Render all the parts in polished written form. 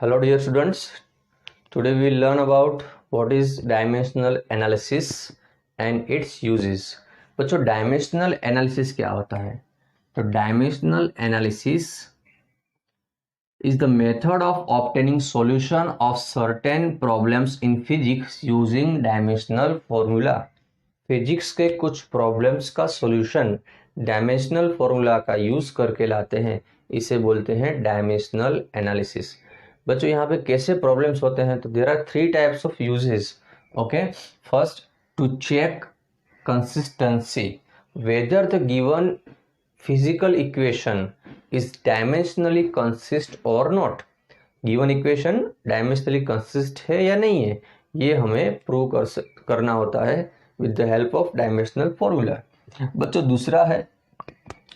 Hello dear students, today we will learn about what is dimensional analysis and its uses। बच्चों dimensional analysis क्या होता है? तो dimensional analysis is the method of obtaining solution of certain problems in physics using dimensional formula। Physics के कुछ problems का solution dimensional formula का use करके लाते हैं, इसे बोलते हैं डायमेंशनल एनालिसिस। बच्चों यहाँ पे कैसे प्रॉब्लम्स होते हैं? तो there are 3 types of uses. Okay, first to check consistency whether the given physical equation is dimensionally consist और not. Given equation dimensionally consist है या नहीं है, ये हमें प्रूव करना होता है with the help of dimensional formula. बच्चों दूसरा है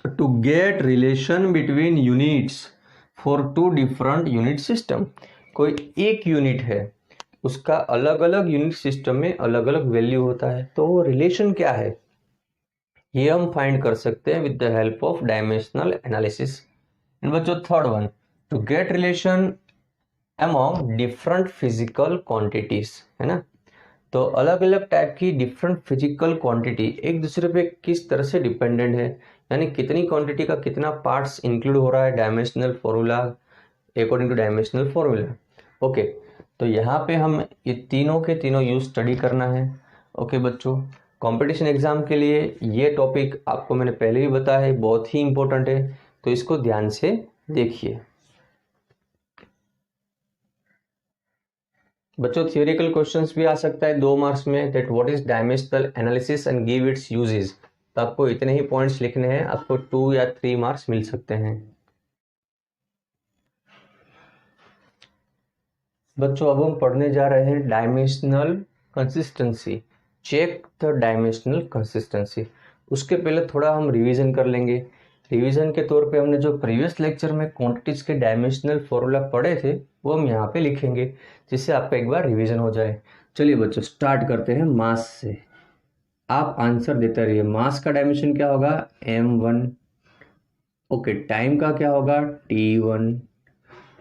to get relation between units for 2 different unit system. कोई एक यूनिट है, उसका अलग अलग यूनिट सिस्टम में अलग अलग वैल्यू होता है, तो वो रिलेशन क्या है ये हम फाइंड कर सकते हैं with the help of dimensional analysis. And बच्चों third one to get relation among different physical quantities, है ना। तो अलग अलग टाइप की डिफरेंट फिजिकल क्वांटिटी एक दूसरे पे किस तरह से डिपेंडेंट है, यानी कितनी क्वांटिटी का कितना पार्ट्स इंक्लूड हो रहा है dimensional formula according two dimensional formula. Okay, तो यहाँ पे हम ये तीनों के तीनों यूज स्टडी करना है। ओके बच्चों, कंपटीशन एग्जाम के लिए ये टॉपिक आपको मैंने पहले भी बताया है, बहुत ही इंपॉर्टेंट है, तो इसको ध्यान से देखिए। बच्चों थियोरिकल क्वेश्चंस भी आ सकता है 2 मार्क्स में, that what is dimensional analysis and give its uses. तो आपको इतने ही पॉइंट्स लिखने हैं, आपको 2 या 3 मार्क्स मिल सकते हैं। बच्चों अब हम पढ़ने जा रहे हैं dimensional consistency. Check the dimensional consistency. उसके पहले थोड़ा हम रिवीजन कर लेंगे। रिवीजन के तौर पे हमने जो प्रीवियस लेक्चर में क्वांटिटीज के डायमेंशनल फॉर्मूला पढ़े थे वो हम यहाँ पे लिखेंगे, जिससे आपका एक बार रिवीजन हो जाए। चलिए बच्चों स्टार्ट करते हैं मास से। आप आंसर देते रहिए। मास का डायमेंशन क्या होगा? m1। ओके, टाइम का क्या होगा? t1।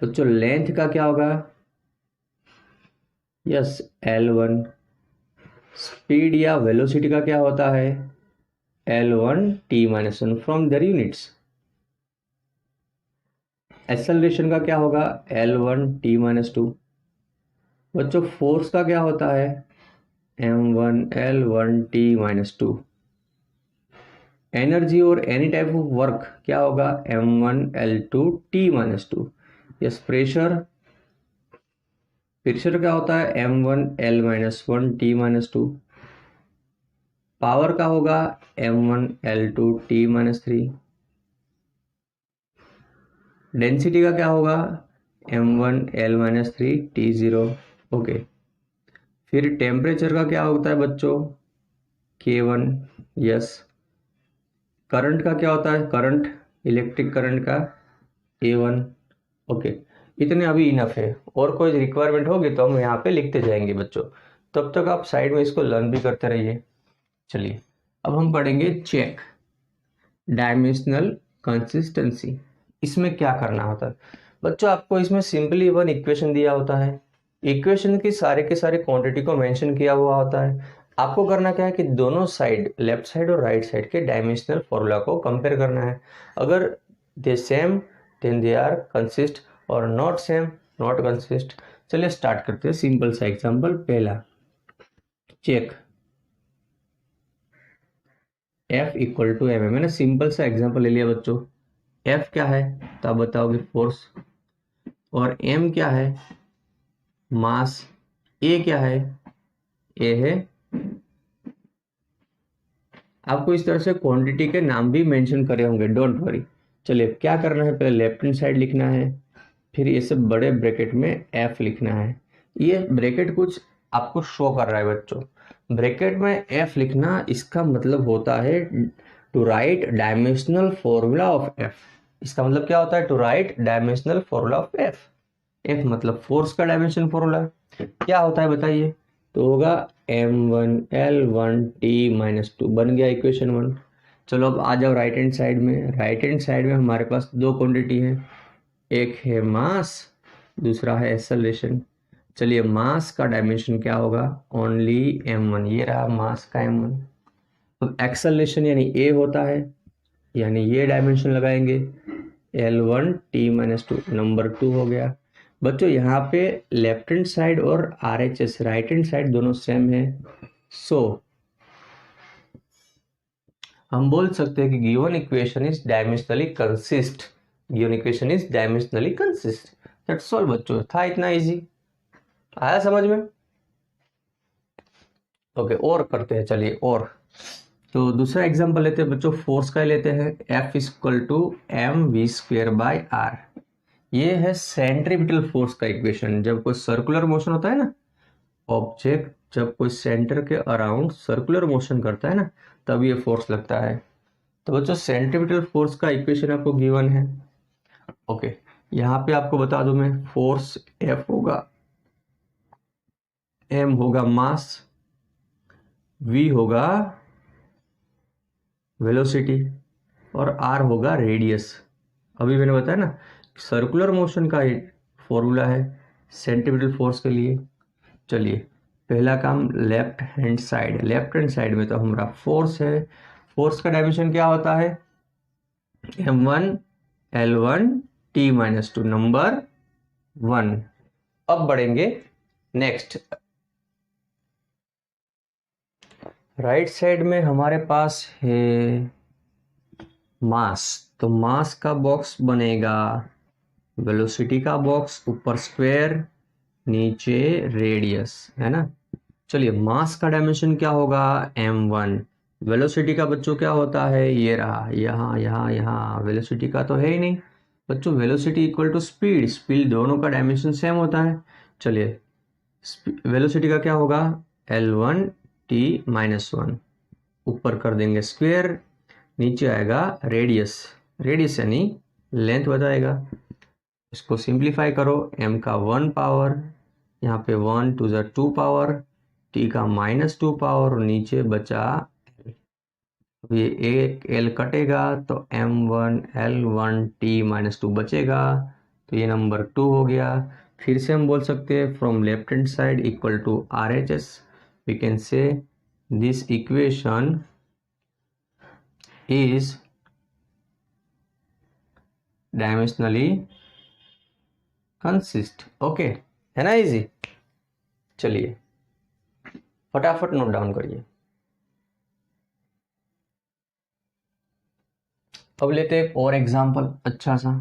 बच्चों लेंथ का क्या होगा? Yes L1। स्पीड या वेलोसिटी का क्या होता है? L1 t-1 from there units. Acceleration का क्या होगा? L1 t-2। बच्चों फोर्स का क्या होता है? m1 L1 t-2। एनर्जी और एनी टाइप ऑफ वर्क क्या होगा? m1 L2 t-2। Yes pressure, pressure क्या होता है? m1 L-1 t-2। पावर का होगा m1 L2 t-3। डेंसिटी का क्या होगा? m1 L-3 t0। ओके, फिर टेम्परेचर का क्या होता है बच्चों? K1। यस, करंट का क्या होता है? करंट, इलेक्ट्रिक करंट का A1। ओके, इतने अभी इनफ है, और कोई रिक्वायरमेंट होगी तो हम यहाँ पे लिखते जाएंगे बच्चों। तब तक आप साइड में इसको लर्न भी करते रहिए। चलिए अब हम पढ़ेंगे चेक डायमेंशनल कंसिस्टेंसी। इसमें क्या करना होता है बच्चों? आपको इसमें सिंपली 1 इक्वेशन दिया होता है, इक्वेशन की सारे के सारे क्वांटिटी को मेंशन किया हुआ होता है। आपको करना क्या है कि दोनों साइड, लेफ्ट साइड और राइट साइड के डायमेंशनल फॉर्मूला को कंपेयर करना है। अगर they same then they are consist, और नॉट सेम नॉट कंसिस्ट। चलिए स्टार्ट करते हैं सिंपल सा एग्जांपल। पहला check F equal to M. मैंने सिंपल सा एग्जांपल ले लिया बच्चों। F क्या है तो आप बताओगे? फोर्स। और M क्या है? मास। A क्या है? A है, आपको इस तरह से क्वांटिटी के नाम भी मेंशन करे होंगे, डोंट वरी। चलिए क्या करना है, पहले लेफ्ट हैंड साइड लिखना है, फिर ये सब बड़े ब्रैकेट में F लिखना है। ये ब्रैकेट कुछ आपको शो कर रहा है बच्चों। ब्रैकेट में F लिखना, इसका मतलब होता है to write dimensional formula of F। इसका मतलब क्या होता है? To write dimensional formula of F। F मतलब फोर्स का डायमेंशन फॉर्मूला क्या होता है बताइए? तो होगा m1 L1 t-2। बन गया इक्वेशन 1। चलो अब आ जाओ राइट हैंड साइड में। राइट हैंड साइड में हमारे पास 2 क्वांटिटी है, एक है मास दूसरा है एक्सेलरेशन। चलिए मास का डायमेंशन क्या होगा, ओनली m1, ये रहा मास का m1। अब एक्सेलरेशन यानी a होता है, यानी ये डायमेंशन लगाएंगे L1 t-2, नंबर 2 हो गया। बच्चों यहाँ पे लेफ्ट हैंड साइड और RHS राइट हैंड साइड दोनों सेम है, सो हम बोल सकते हैं कि given equation is dimensionally consist, given equation is dimensionally consist. That's all बच्चों, था इतना इजी, आया समझ में? ओके और करते हैं, चलिए और। तो दूसरा एग्जांपल लेते हैं बच्चों, फोर्स का लेते हैं, F = mv²/r। ये है सेंट्रीपिटल फोर्स का इक्वेशन। जब कोई सर्कुलर मोशन होता है ना, ऑब्जेक्ट जब कोई सेंटर के अराउंड सर्कुलर मोशन करता है ना, तब ये फोर्स लगता है। तो बच्चों सेंट्रीपिटल फोर्स का इक्वेशन आपको गिवन है। ओके यहाँ पे आपको बता दूं मैं, फोर्स F होगा, M होगा मास, V होगा वेलोसिटी और R होगा रेडियस। अभी मैंने बताया ना सर्कुलर मोशन का फॉर्मूला है सेंट्रीपिटल फोर्स के लिए। चलिए पहला काम left hand side, left hand side में तो हमारा फोर्स है, फोर्स का डायमेंशन क्या होता है m1 L1 t-2, नंबर 1। अब बढ़ेंगे नेक्स्ट, राइट साइड में हमारे पास है मास, तो मास का बॉक्स बनेगा वेलोसिटी का बॉक्स, ऊपर स्क्वायर नीचे रेडियस, है ना। चलिए मास का डायमेंशन क्या होगा m1, वेलोसिटी का बच्चों क्या होता है, ये रहा, यहाँ यहाँ यहाँ, वेलोसिटी का तो है ही नहीं बच्चों, velocity equal to speed, speed दोनों का डायमेंशन सेम होता है। चलिए वेलोसिटी का क्या होगा L1 t-1, ऊपर कर देंगे स्क्वायर, नीचे आएगा रेडियस, रेडियस यानी लेंथ बताएगा। इसको सिंप्लीफाई करो, m का 1 पावर, यहाँ पे 1 2 2 पावर, t का -2 पावर और नीचे बचा अब ये एक l कटेगा तो m1 L1 t-2 बचेगा, तो ये नंबर 2 हो गया। फिर से हम बोल सकते हैं from left hand side equal to RHS, we can say this equation is dimensionally consist. Okay है ना इजी। चलिए फटाफट नोट डाउन करिए। अब लेते हैं और एग्जांपल अच्छा सा,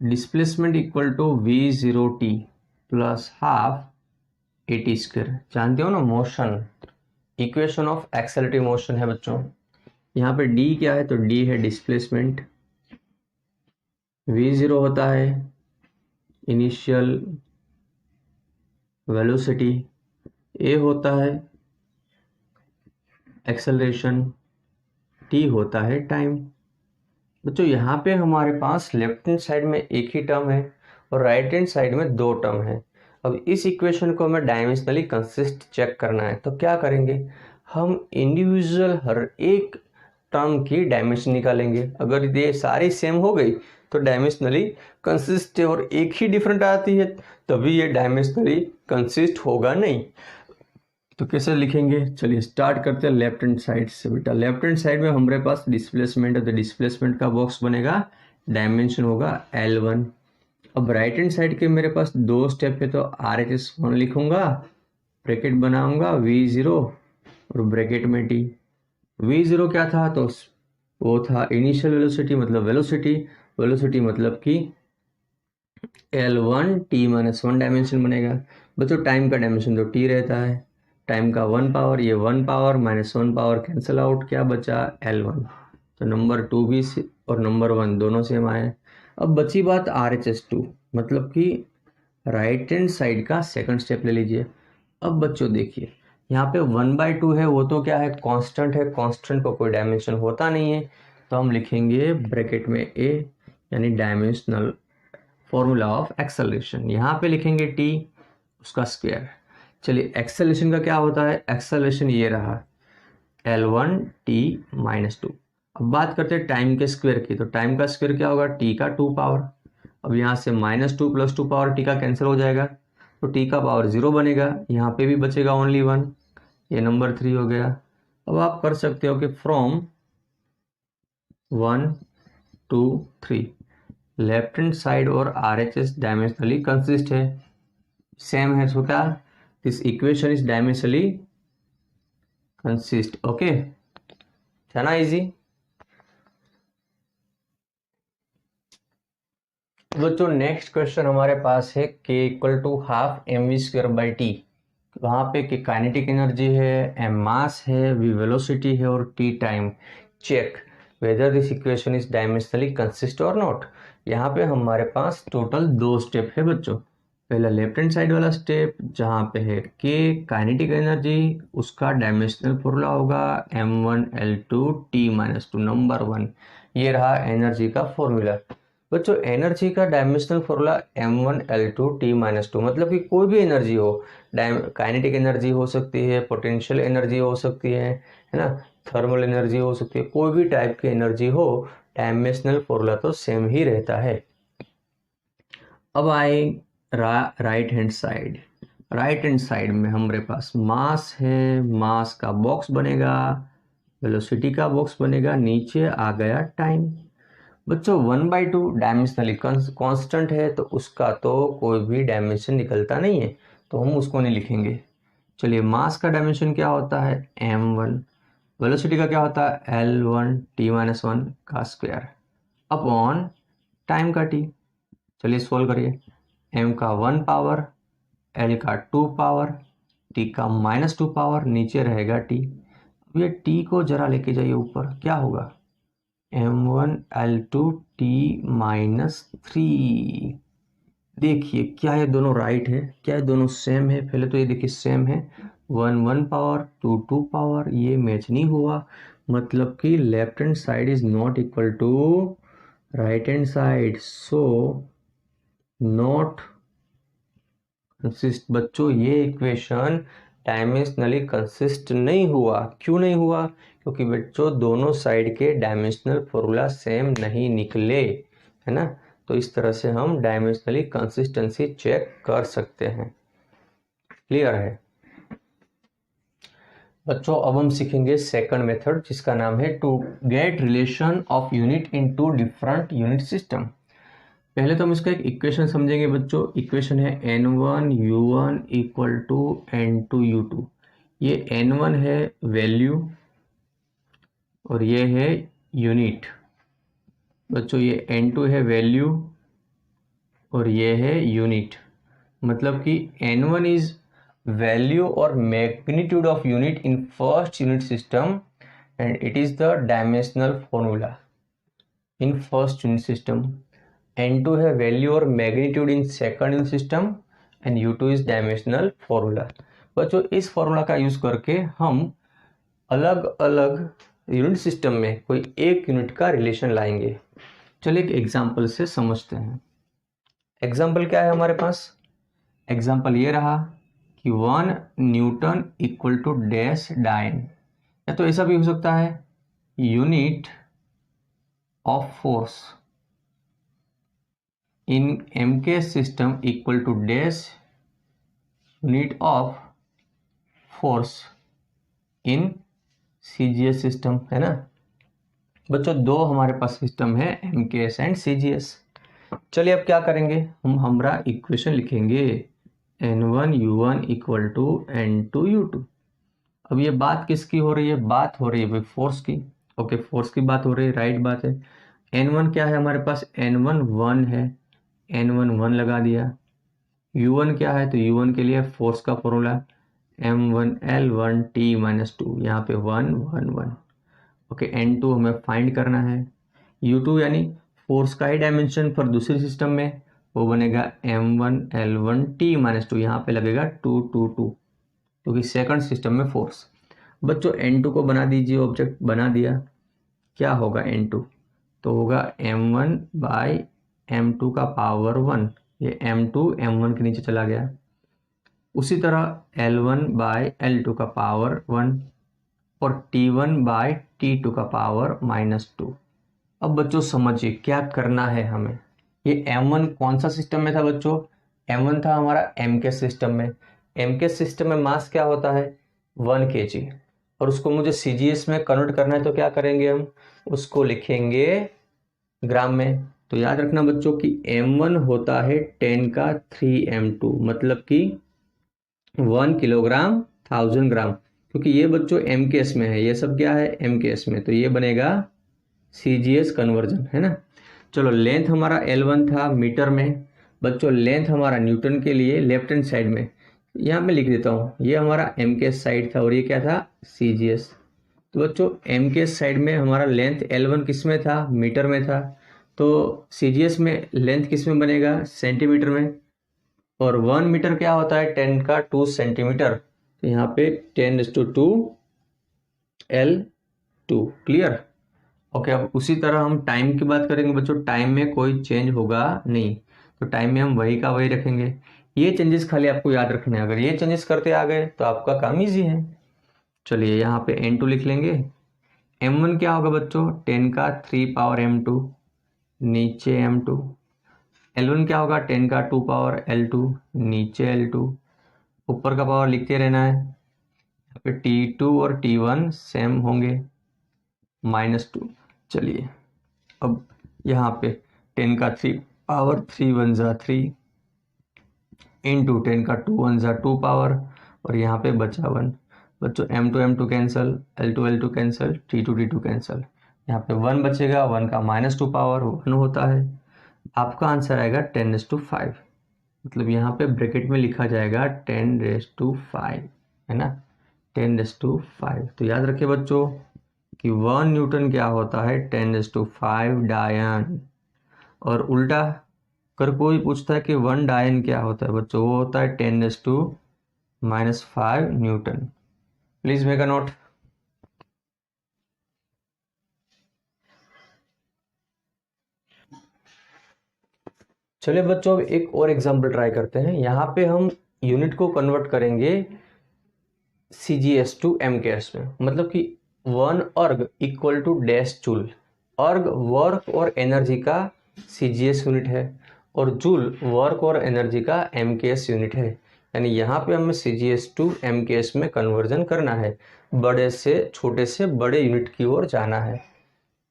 displacement equal to v0t plus half at²। जानते हो ना motion, equation of accelerative motion है बच्चों। यहाँ पे d क्या है, तो d है डिस्प्लेसमेंट, v0 होता है इनिशियल वेलोसिटी, a होता है एक्सेलरेशन, t होता है टाइम। बच्चों यहाँ पे हमारे पास लेफ्ट हैंड साइड में एक ही टर्म है और राइट हैंड साइड में 2 टर्म है। अब इस इक्वेशन को हमें डायमेंशनली कंसिस्ट चेक करना है, तो क्या करेंगे, हम इंडिविजुअल हर एक टर्म की डायमेंशन निकालेंगे। अगर ये सारी सेम हो गई तो डायमेंशनली कंसिस्ट है, और एक ही डिफरेंट आती है तभी ये डायमेंशनली कंसिस्ट होगा नहीं। तो कैसे लिखेंगे, चलिए स्टार्ट करते हैं लेफ्ट हैंड साइड से। बेटा लेफ्ट हैंड साइड में हमारे पास डिस्प्लेसमेंट है, तो डिस्प्लेसमेंट का बॉक्स बनेगा, डायमेंशन होगा L1। अब राइट हैंड साइड के मेरे पास 2 स्टेप है, तो RHS1 लिखूंगा, ब्रैकेट बनाऊंगा v0 और ब्रैकेट में t। v0 क्या था, तो वो था इनिशियल वेलोसिटी, मतलब वेलोसिटी, वेलोसिटी मतलब कि L1 t-1 डायमेंशन बनेगा। बच्चों टाइम का डायमेंशन तो t रहता है, टाइम का 1 पावर, ये 1 पावर -1 पावर कैंसिल आउट, क्या बचा L1। तो नंबर 2 भी और नंबर 1 दोनों सेम आए। अब बची बात RHS2, मतलब कि राइट हैंड साइड का सेकंड स्टेप ले लीजिए। अब बच्चों देखिए यहाँ पे 1/2 है, वो तो क्या है कांस्टेंट है, कांस्टेंट को कोई डायमेंशन होता नहीं है, तो हम लिखेंगे ब्रैकेट में a, यानी डायमेंशनल फॉर्मूला ऑफ एक्सेलरेशन। यहाँ पे लिखेंगे t, उसका स्क्वायर। चलिए एक्सेलरेशन का क्या होता है, एक्सेलरेशन ये रहा L1 t-2। अब बात करते हैं टाइम के स्क्वायर की, तो टाइम का स्क्वायर क्या होगा, t का 2 पावर, अब यहाँ से -2 + 2 पावर टी का कैंसिल हो जाएगा, तो टी का पावर 0 बनेगा, यहाँ पे भी बचेगा ओनली 1, ये नंबर 3 हो गया। अब आप कर सकते हो कि फ्रॉम 1 2 3 लेफ्ट हैंड साइड और RHS डायमेंशनली कंसिस्ट है, सेम है, सो क्या this equation is dimensionally consist. Okay, है ना इजी। बच्चों नेक्स्ट क्वेश्चन हमारे पास है k = ½ mv²/t। वहाँ पे कि काइनेटिक एनर्जी है, m मास है, v वेलोसिटी है और t time. Check whether this equation is dimensionally consist और नॉट। यहाँ पे हमारे पास टोटल 2 स्टेप है बच्चों। पहला लेफ्ट हैंड साइड वाला स्टेप जहाँ पे है k काइनेटिक एनर्जी, उसका डायमेंशनल फॉर्मूला होगा m1L2T-2 नंबर 1। ये रहा एनर्जी का फॉर्मूला। बच्चों एनर्जी का डायमेंशनल फॉर्मूला m1L2T-2, मतलब कि कोई भी एनर्जी हो, काइनेटिक एनर्जी हो सकती है, पोटेंशियल एनर्जी हो सकती है ना, थर्मल एनर्जी हो सकती है, कोई भी टाइप की एनर्जी हो, डायमेंशनल फॉर्मूला तो सेम ही रहता है। अब आए right hand side. Right hand side में हमारे पास मास है, मास का बॉक्स बनेगा, वेलोसिटी का बॉक्स बनेगा, नीचे आ गया टाइम। बच्चों 1/2 डायमेंशनली कांस्टेंट है, तो उसका तो कोई भी डायमेंशन निकलता नहीं है, तो हम उसको नहीं लिखेंगे। चलिए मास का डायमेंशन क्या होता है m1, वेलोसिटी का क्या होता है L1T-1 का स्क्वायर अपॉन टाइम का t। चलिए सोल्व करिए, m का 1 पावर, l का 2 पावर, t का -2 पावर, नीचे रहेगा t। अब ये t को जरा लेके जाइए ऊपर, क्या होगा m1L2T-3। देखिए क्या ये दोनों राइट है, क्या ये दोनों सेम है? पहले तो ये देखिए सेम है, 1 पावर 2 पावर, ये मैच नहीं हुआ, मतलब कि left hand side is not equal to right hand side, so not consist. बच्चों ये इक्वेशन डायमेंशनली कंसिस्ट नहीं हुआ। क्यों नहीं हुआ? क्योंकि बच्चों दोनों साइड के डायमेंशनल फॉर्मूला सेम नहीं निकले, है ना। तो इस तरह से हम डायमेंशनली कंसिस्टेंसी चेक कर सकते हैं। क्लियर है बच्चों? अब हम सीखेंगे सेकंड मेथड, जिसका नाम है to get relation of unit in two different unit system. पहले तो हम इसका एक इक्वेशन समझेंगे बच्चों। इक्वेशन है n1u1 = n2u2। ये n1 है वैल्यू और ये है यूनिट। बच्चों ये n2 है वैल्यू और ये है यूनिट, मतलब कि n1 इज वैल्यू और magnitude of unit in first unit system and it is the dimensional formula in first unit system. n2 है वैल्यू और magnitude in second unit system and u2 is dimensional formula. बच्चों इस formula का use करके हम अलग अलग unit system में कोई एक यूनिट का रिलेशन लाएंगे। चलिए एक एग्जांपल से समझते हैं। एग्जांपल क्या है हमारे पास? एग्जांपल ये रहा कि 1 न्यूटन = डैश डाइन, या तो ऐसा भी हो सकता है unit of force in MK system = dash unit of force in CGS system, है ना। बच्चों दो हमारे पास सिस्टम है MKS एंड CGS। चलिए अब क्या करेंगे, हम हमारा इक्वेशन लिखेंगे n1u1 = n2u2। अब ये बात किसकी हो रही है? बात हो रही है फोर्स की। ओके, फोर्स की बात हो रही है, राइट बात है। n1 क्या है हमारे पास? n1 1 है, n1 1 लगा दिया। u1 क्या है? तो u1 के लिए फोर्स का फॉर्मूला m1L1T-2, यहाँ पे 1 1 1। ओके, n2 हमें फाइंड करना है। u2 यानी फोर्स का ही डायमेंशन पर दूसरे सिस्टम में, वो बनेगा m1L1T-2, यहाँ पे लगेगा 2 2 2, क्योंकि सेकंड सिस्टम में फोर्स। बच्चों n2 को बना दीजिए, ऑब्जेक्ट बना दिया, क्या होगा n2? तो होगा m1/m2 का पावर 1, ये m2 m1 के नीचे चला गया। उसी तरह L1/L2 का पावर 1 और T1/T2 का पावर -2। अब बच्चों समझिए क्या करना है हमें। ये M1 कौन सा सिस्टम में था बच्चों? M1 था हमारा MK सिस्टम में। MK सिस्टम में मास क्या होता है? 1 kg। और उसको मुझे CGS में कन्वर्ट करना है तो क्या करेंगे हम? उसको लिखेंगे ग्राम में। तो याद रखना बच्चों कि M1 होता है 10 का 3m2, मतलब कि 1 किलोग्राम 1000 ग्राम, क्योंकि ये बच्चों MKS में है, ये सब क्या है? MKS में, तो ये बनेगा CGS कन्वर्जन, है ना। चलो लेंथ हमारा L1 था मीटर में। बच्चों लेंथ हमारा न्यूटन के लिए लेफ्ट हैंड साइड में, यहाँ मैं लिख देता हूँ, ये हमारा MKS साइड था और ये क्या था? CGS। तो बच्चों MKS साइड में हमारा लेंथ L1 किस में था? मीटर में था। तो CGS में लेंथ किस में बनेगा? सेंटीमीटर में। और 1 मीटर क्या होता है? 10 का 2 सेंटीमीटर। तो यहाँ पे 10⁻2 L2। क्लियर? ओके, अब उसी तरह हम टाइम की बात करेंगे बच्चों। टाइम में कोई चेंज होगा नहीं, तो टाइम में हम वही का वही रखेंगे। ये चेंजेस खाली आपको याद रखने हैं, अगर ये चेंजेस करते आ गए तो आपका काम इजी है। चलिए यहाँ पे N2 लिख लेंगे। M1 क्या होगा बच्चों? 10 का 3 पावर M2, नीचे M2। L1 क्या होगा? 10 का 2 पावर L2, नीचे L2। ऊपर का पावर लिखते रहना है। यहाँ पे T2 और T1 सेम होंगे, -2। चलिए अब यहाँ पे 10 का 3 पावर 3 1 जा 3 इंटू 10 का 2 1 जा 2 पावर, और यहाँ पे बचा 1। बच्चों M2 M2 cancel, L2 L2 cancel, T2 T2 cancel. यहाँ पे 1 बचेगा, 1 का -2 पावर 1 होता है। आपका आंसर आएगा 10⁻5। मतलब यहाँ पे ब्रैकेट में लिखा जाएगा 10⁻5, है ना, 10⁻5। तो याद रखिए बच्चों कि 1 न्यूटन क्या होता है? 10⁻5 डायन। और उल्टा कर कोई पूछता है कि 1 डायन क्या होता है बच्चों, वो होता है 10⁻⁻5 Newton. Please make a note. चलिए बच्चों अब एक और एग्जांपल ट्राई करते हैं। यहाँ पे हम यूनिट को कन्वर्ट करेंगे CGS टू MKS में, मतलब कि 1 अर्ग इक्वल टू डैश जूल। अर्ग वर्क और एनर्जी का CGS यूनिट है, और जूल वर्क और एनर्जी का MKS यूनिट है। यानी यहाँ पे हमें CGS टू MKS में कन्वर्जन करना है, बड़े से छोटे से बड़े यूनिट की ओर जाना है।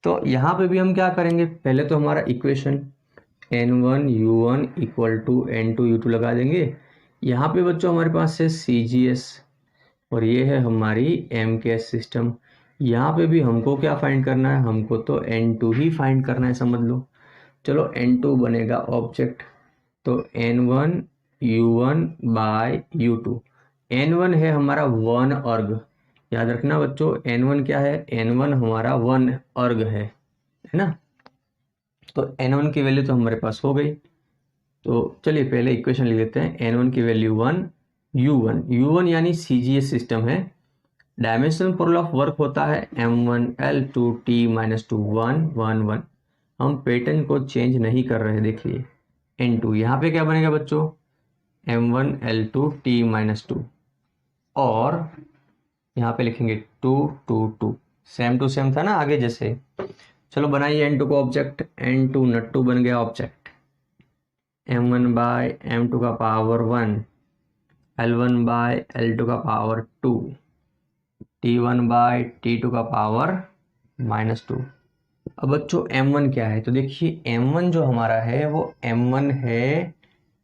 तो यहाँ पे भी हम क्या करेंगे? पहले तो हमारा equation N1U1 equal to N2U2 लगा देंगे। यहाँ पे बच्चों हमारे पास है CGS और ये है हमारी MKS सिस्टम। यहाँ पे भी हमको क्या फाइंड करना है? हमको तो N2 ही फाइंड करना है, समझ लो। चलो N2 बनेगा ऑब्जेक्ट, तो N1U1 बाय U2। N1 है हमारा 1 अर्ग। याद रखना बच्चों N1 क्या है? N1 हमारा 1 अर्ग है ना। तो N1 की वैल्यू तो हमारे पास हो गई। तो चलिए पहले इक्वेशन लिख लेते हैं। N1 की वैल्यू 1, U1 यानी CGS सिस्टम है। डायमेंशनल प्रोल ऑफ वर्क होता है M1L2T-2 1 1 1। हम पैटर्न को चेंज नहीं कर रहे, देखिए N2 यहाँ पे क्या बनेगा बच्चों? M1L2T-2, और यहाँ पे लिखेंगे 2 2 2, सेम टू सेम था ना आगे जैसे। चलो बनाइए N2 को ऑब्जेक्ट। N2 नट्टू बन गया ऑब्जेक्ट। M1 बाय M2 का पावर 1, L1 बाय L2 का पावर 2, T1 बाय T2 का पावर -2। अब बच्चों M1 क्या है? तो देखिए M1 जो हमारा है वो M1 है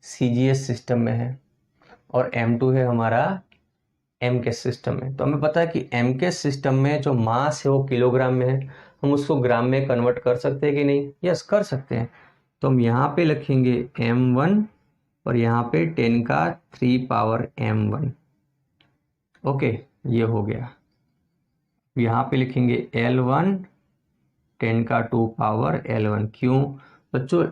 CGS सिस्टम में है, और M2 है हमारा MKS सिस्टम में। तो हमें पता है कि MKS सिस्टम में जो मास है वो किलोग्राम में है, हम उसको ग्राम में कन्वर्ट कर सकते हैं कि नहीं? यस कर सकते हैं। तो हम यहाँ पे लिखेंगे M1 और यहाँ पे 10 का 3 पावर M1। ओके, ये हो गया। यहाँ पे लिखेंगे L1 10 का 2 पावर L1। क्यों बच्चों?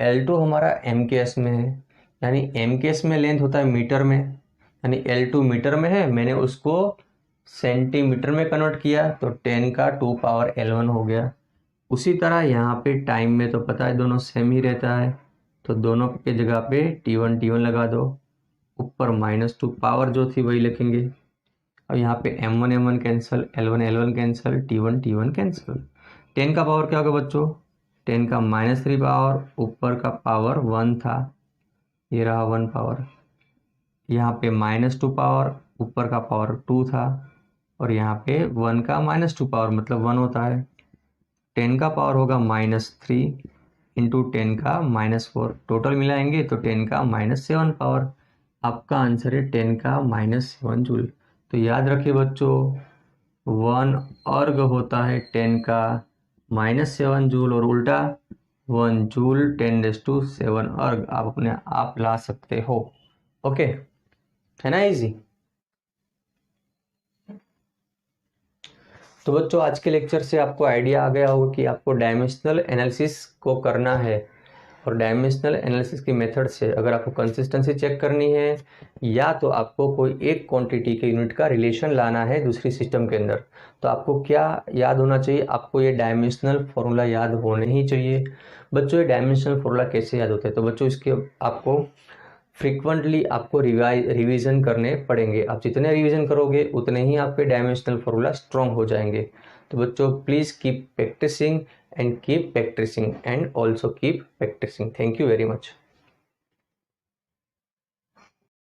L2 हमारा MKS में है, यानी MKS में लेंथ होता है मीटर में, यानी L2 मीटर में है, मैंने उसको सेंटीमीटर में कन्वर्ट किया तो 10 का 2 पावर L1 हो गया। उसी तरह यहाँ पे टाइम में तो पता है दोनों सेम ही रहता है, तो दोनों के जगह पे T1 लगा दो, ऊपर -2 पावर जो थी वही लिखेंगे। अब यहाँ पे M1 cancel, L1 cancel, T1 cancel. 10 का पावर क्या होगा बच्चों? 10 का -3 पावर, ऊपर का पावर 1 था, ये रहा 1 पावर, यहाँ पे -2 पावर, ऊपर का पावर 2 था, और यहाँ पे 1 का -2 पावर मतलब 1 होता है। 10 का पावर होगा -3 इंटू 10 का -4, टोटल मिलाएंगे तो 10 का -7 पावर। आपका आंसर है 10 का -7 जूल। तो याद रखिए बच्चों, 1 अर्ग होता है 10 का -7 जूल, और उल्टा 1 जूल 10⁻7 अर्ग आप अपने आप ला सकते हो। ओके, है ना इजी। तो बच्चों आज के लेक्चर से आपको आइडिया आ गया होगा कि आपको डायमेंशनल एनालिसिस को करना है, और डायमेंशनल एनालिसिस की मेथड से अगर आपको कंसिस्टेंसी चेक करनी है या तो आपको कोई एक क्वांटिटी के यूनिट का रिलेशन लाना है दूसरी सिस्टम के अंदर, तो आपको क्या याद होना चाहिए, आपको ये डायमेंशनल फॉर्मूला याद होने ही चाहिए। बच्चों ये डायमेंशनल फॉर्मूला कैसे याद होता है, तो बच्चों इसके आपको फ्रीक्वेंटली आपको रिवीजन करने पड़ेंगे। आप जितने रिवीजन करोगे उतने ही आपके डायमेंशनल फॉर्मूला स्ट्रॉन्ग हो जाएंगे। तो बच्चों please keep practicing and keep practicing and also keep practicing. Thank you very much.